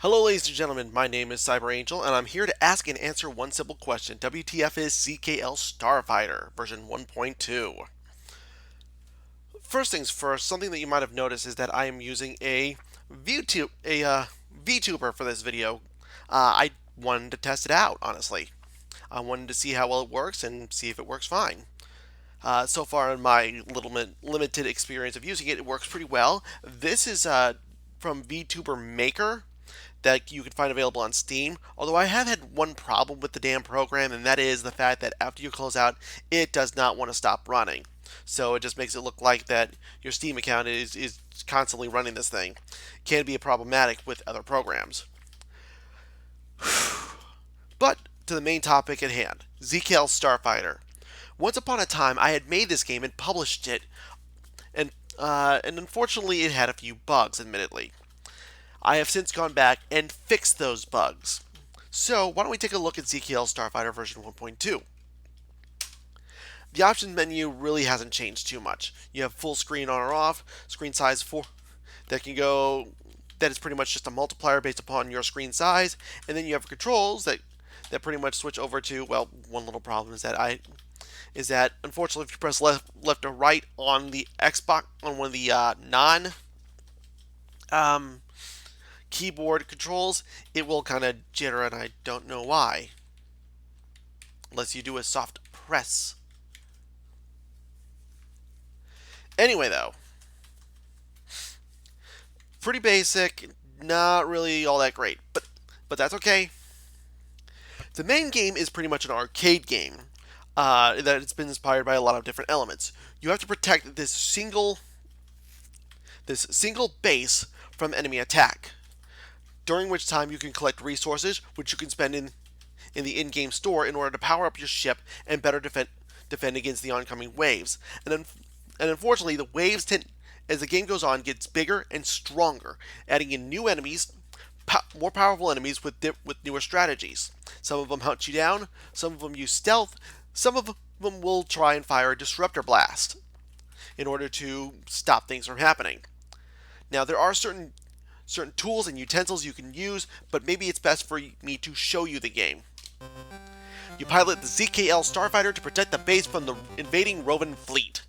Hello, ladies and gentlemen. My name is Cyber Angel, and I'm here to ask and answer one simple question. WTF is ZKL Starfighter, version 1.2? First things first, something that you might have noticed is that I am using a VTuber for this video. I wanted to test it out, honestly. I wanted to see how well it works and see if it works fine. So far, in my limited experience of using it, it works pretty well. This is from VTuber Maker that you can find available on Steam. Although I have had one problem with the damn program, and that is the fact that after you close out, it does not want to stop running. So it just makes it look like that your Steam account is constantly running this thing. Can be problematic with other programs. But to the main topic at hand, Z.K.L Starfighter. Once upon a time, I had made this game and published it, and unfortunately, it had a few bugs, admittedly. I have since gone back and fixed those bugs. So why don't we take a look at Z.K.L Starfighter version 1.2. The options menu really hasn't changed too much. You have full screen on or off, screen size 4 that is pretty much just a multiplier based upon your screen size, and then you have controls that pretty much switch over to, well, one little problem is that unfortunately if you press left or right on the Xbox on one of the non keyboard controls, it will kind of jitter, and I don't know why. Unless you do a soft press. Anyway, though, pretty basic, not really all that great, but that's okay. The main game is pretty much an arcade game that it's been inspired by a lot of different elements. You have to protect this single base from enemy attack, during which time you can collect resources, which you can spend in the in-game store in order to power up your ship and better defend against the oncoming waves. And unfortunately, the waves tend, as the game goes on, gets bigger and stronger, adding in new enemies, more powerful enemies with newer strategies. Some of them hunt you down, some of them use stealth, some of them will try and fire a disruptor blast in order to stop things from happening. Now, there are certain tools and utensils you can use, but maybe it's best for me to show you the game. You pilot the Z.K.L Starfighter to protect the base from the invading Rovan fleet.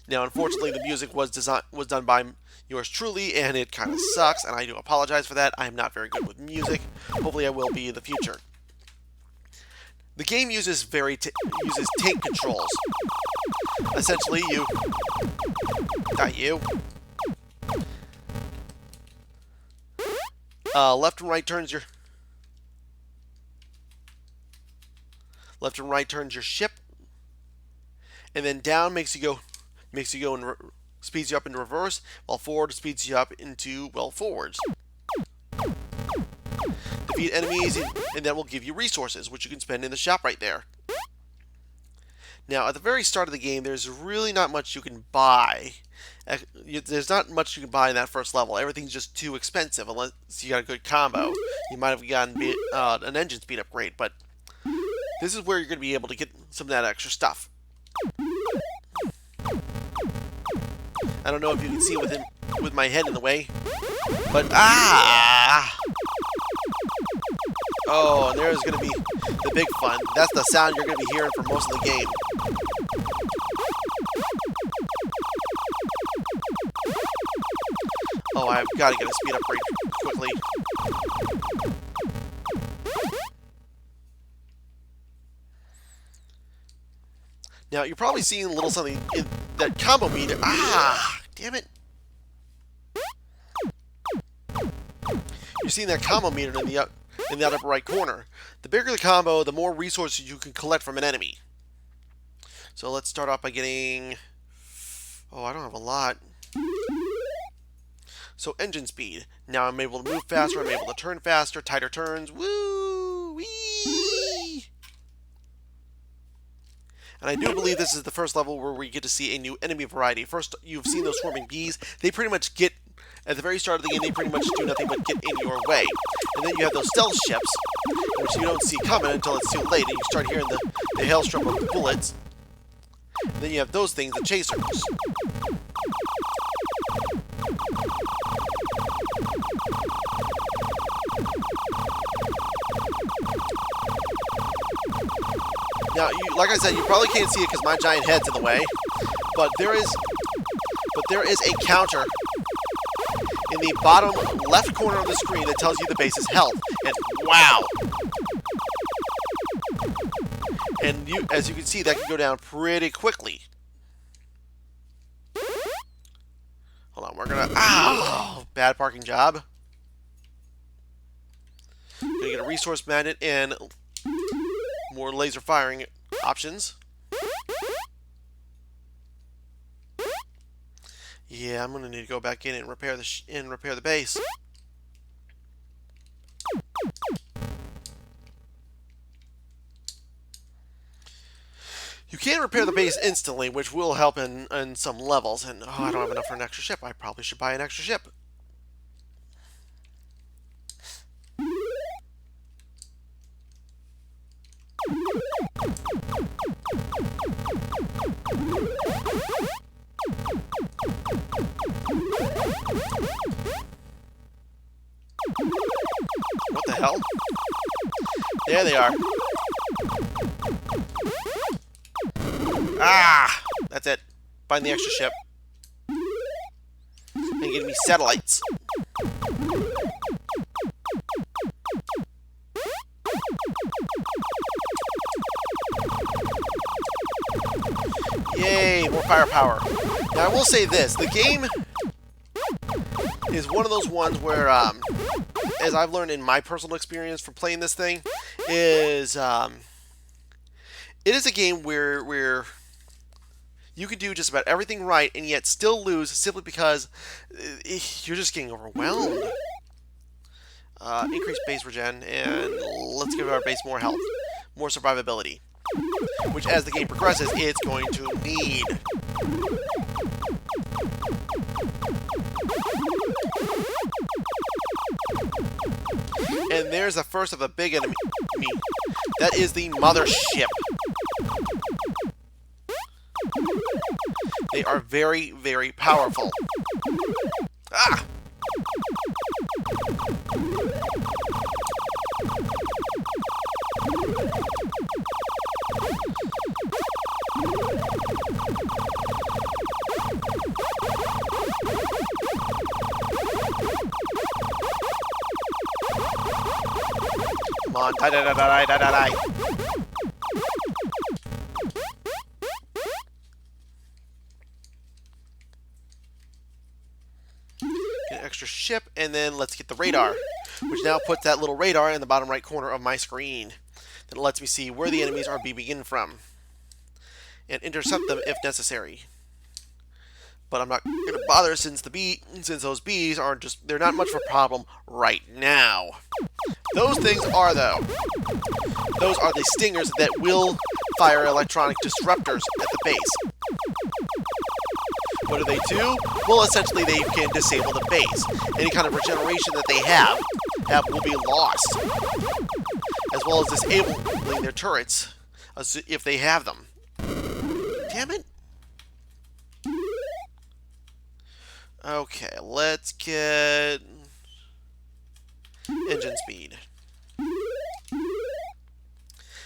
Now, unfortunately, the music was done by yours truly, and it kind of sucks, and I do apologize for that. I am not very good with music. Hopefully, I will be in the future. The game uses tank controls. Essentially, left and right turns your ship, and then down makes you go and speeds you up into reverse, while forward speeds you up into, well, forwards. Defeat enemies, and that will give you resources, which you can spend in the shop right there. Now, at the very start of the game, there's really not much you can buy. There's not much you can buy in that first level. Everything's just too expensive unless you got a good combo. You might have gotten an engine speed upgrade, but this is where you're going to be able to get some of that extra stuff. I don't know if you can see it with my head in the way, but oh, and there's going to be the big fun. That's the sound you're going to be hearing for most of the game. Oh, I've got to get a speed upgrade quickly. Now, you're probably seeing a little something in that combo meter. Damn it. You're seeing that combo meter in the upper right corner. The bigger the combo, the more resources you can collect from an enemy. So let's start off by getting... Oh, I don't have a lot. So engine speed. Now I'm able to move faster, I'm able to turn faster, tighter turns. Woo! Wee! And I do believe this is the first level where we get to see a new enemy variety. First, you've seen those swarming bees. They pretty much get, at the very start of the game, they pretty much do nothing but get in your way. And then you have those stealth ships, which you don't see coming until it's too late, and you start hearing the hailstorm of bullets. And then you have those things, the chasers. Now, like I said, you probably can't see it because my giant head's in the way, but there is a counter in the bottom left corner of the screen that tells you the base's health. And wow! And as you can see, that can go down pretty quickly. Hold on, we're gonna... Ow! Bad parking job. Gonna get a resource magnet and more laser firing options. Yeah, I'm gonna need to go back in and repair the base. You can repair the base instantly, which will help in some levels. And oh, I don't have enough for an extra ship. I probably should buy an extra ship. What the hell? There they are. Ah! That's it. Find the extra ship. And give me satellites. Yay, more firepower. Now I will say this, the game is one of those ones where, as I've learned in my personal experience from playing this thing, is it is a game where you can do just about everything right and yet still lose simply because you're just getting overwhelmed. Increase base regen, and let's give our base more health, more survivability, which as the game progresses, it's going to need. And there's the first of a big enemy. That is the mothership. They are very, very powerful. Ah! Come on, die. Get an extra ship, and then let's get the radar, which now puts that little radar in the bottom right corner of my screen. That lets me see where the enemies are beaming in from, and intercept them if necessary. But I'm not going to bother since those bees are they're not much of a problem right now. Those things are, though. Those are the stingers that will fire electronic disruptors at the base. What do they do? Well, essentially they can disable the base. Any kind of regeneration that they have will be lost, as well as disabling their turrets if they have them. Damn it. Okay, let's get engine speed.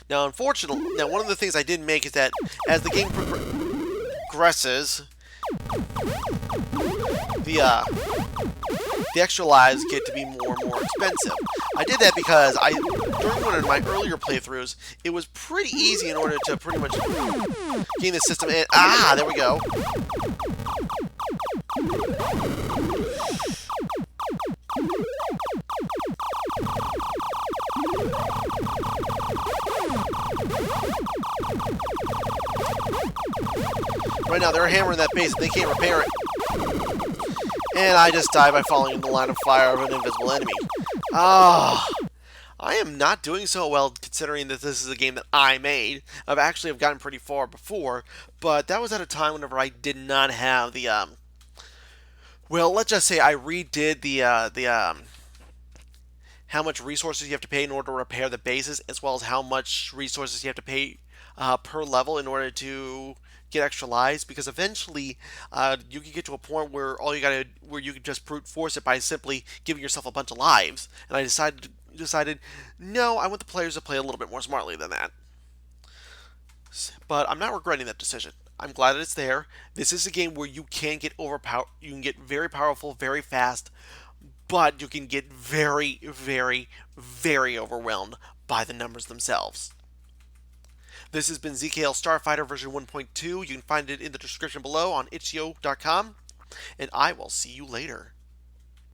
Now, unfortunately, one of the things I didn't make is that as the game progresses, the extra lives get to be more and more expensive. I did that because during one of my earlier playthroughs, it was pretty easy in order to pretty much gain the system. And there we go. Right now, they're hammering that base and they can't repair it. And I just die by falling in the line of fire of an invisible enemy. I am not doing so well considering that this is a game that I made. I've gotten pretty far before, but that was at a time whenever I did not have the, well, let's just say I redid the how much resources you have to pay in order to repair the bases, as well as how much resources you have to pay per level in order to get extra lives, because eventually you can get to a point where you can just brute force it by simply giving yourself a bunch of lives. And I decided no, I want the players to play a little bit more smartly than that. but I'm not regretting that decision. I'm glad that it's there. This is a game where you can get overpowered, you can get very powerful, very fast, but you can get very, very, very overwhelmed by the numbers themselves. This has been ZKL Starfighter version 1.2. You can find it in the description below on itch.io.com, and I will see you later.